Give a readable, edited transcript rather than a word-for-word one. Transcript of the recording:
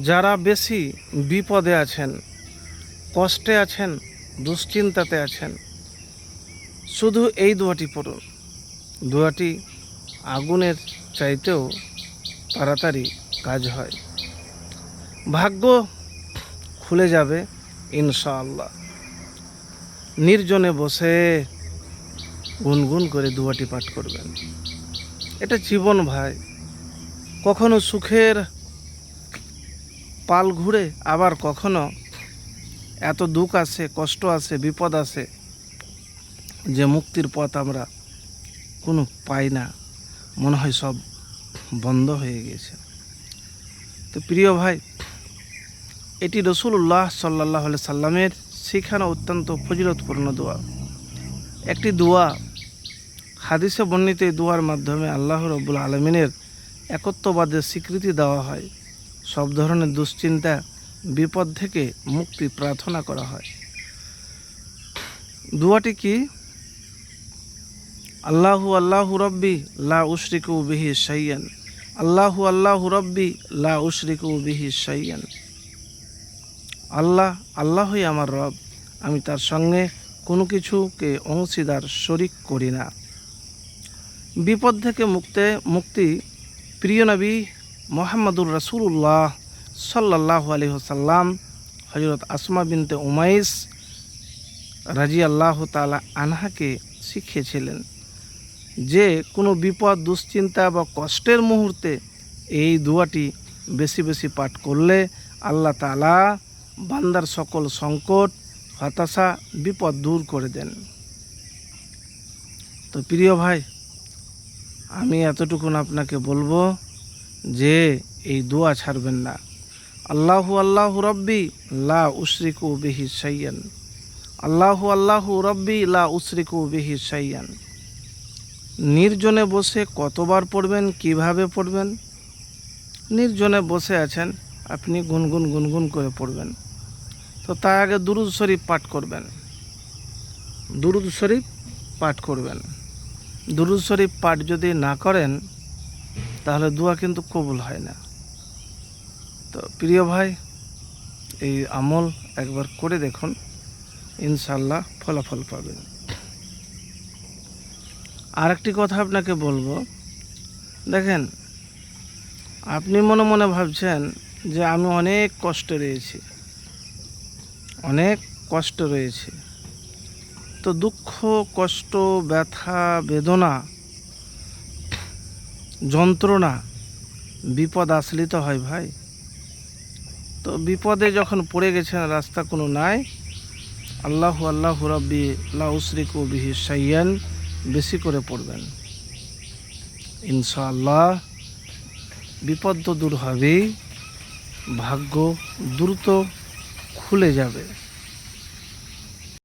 যারা বেশি বিপদে আছেন, কষ্টে আছেন, দুশ্চিন্তাতে আছেন, শুধু এই দোয়াটি পড়ুন। দোয়াটি আগুনের চাইতেও তাড়াতাড়ি কাজ হয়, ভাগ্য খুলে যাবে ইনশাআল্লাহ। নির্জনে বসে গুনগুন করে দোয়াটি পাঠ করবেন। এটা জীবন ভাই, কখনো সুখের পাল ঘুরে, আবার কখনো এত দুঃখ আসে, কষ্ট আসে, বিপদ আসে যে মুক্তির পথ আমরা কোনো পাই না, মনে হয় সব বন্ধ হয়ে গিয়েছে। তো প্রিয় ভাই, এটি রাসূলুল্লাহ সাল্লাল্লাহু আলাইহি সাল্লামের শিখানো অত্যন্ত ফজিলতপূর্ণ দোয়া। একটি দোয়া, হাদিসে বর্ণিত এই দোয়ার মাধ্যমে আল্লাহ রাব্বুল আলামিনের একত্ববাদের স্বীকৃতি দেওয়া হয়। সব ধরনের দুশ্চিন্তা, বিপদ থেকে মুক্তি প্রার্থনা করা হয়। দোয়াটি কি? আল্লাহু আল্লাহু রব্বি লা উশরিকু বিহি শাইয়ান, আল্লাহু আল্লাহু রব্বি লা উশরিকু বিহি শাইয়ান। আল্লাহ আল্লাহই আমার রব, আমি তার সঙ্গে কোনো কিছুকে অংশীদার শরিক করি না। বিপদ থেকে মুক্তি প্রিয় নবী মুহাম্মদুর রাসূলুল্লাহ সাল্লাল্লাহু আলাইহি ওয়াসাল্লাম হযরত আসমা বিনতে উমাইস রাদিয়াল্লাহু তাআলা আনহাকে শিখিয়েছিলেন যে কোনো বিপদ, দুশ্চিন্তা বা কষ্টের মুহূর্তে এই দোয়াটি বেশি বেশি পাঠ করলে আল্লাহ তাআলা বান্দার সকল সংকট, হতাশা, বিপদ দূর করে দেন। তো প্রিয় ভাই, আমি এতটুকুন আপনাকে বলবো যে এই দোয়া ছাড়বেন না। আল্লাহু আল্লাহু রব্বি লা উশরিকু বিহি শাইয়ান, আল্লাহু আল্লাহু রব্বি লা উশরিকু বিহি শাইয়ান। নির্জনে বসে কতবার পড়বেন, কিভাবে পড়বেন? নির্জনে বসে আছেন, আপনি গুনগুন করে পড়বেন। তো তার আগে দুরূদ শরীফ পাঠ করবেন। দুরূদ শরীফ পাঠ করবেন। দুরূদ শরীফ পাঠ যদি না করেন তাহলে দোয়া কিন্তু কবুল হয় না। তো প্রিয় ভাই, এই আমল একবার করে দেখুন, ইনশাআল্লাহ ফলাফল পাবেন। আরেকটি কথা আপনাকে বলবো, দেখেন, আপনি মনে মনে ভাবছেন যে আমি অনেক কষ্টে রয়েছি, অনেক কষ্ট রয়েছে। তো দুঃখ, কষ্ট, ব্যথা, বেদনা, যন্ত্রণা, বিপদ আসলেই তো হয় ভাই। তো বিপদে যখন পড়ে গেছেন, রাস্তা কোনো নাই, আল্লাহু আল্লাহু রাব্বি লা উশরিকু বিহি শাইয়ান বেশি করে পড়বেন। ইনশাআল্লাহ বিপদ তো দূর হবেই, ভাগ্য দ্রুত খুলে যাবে।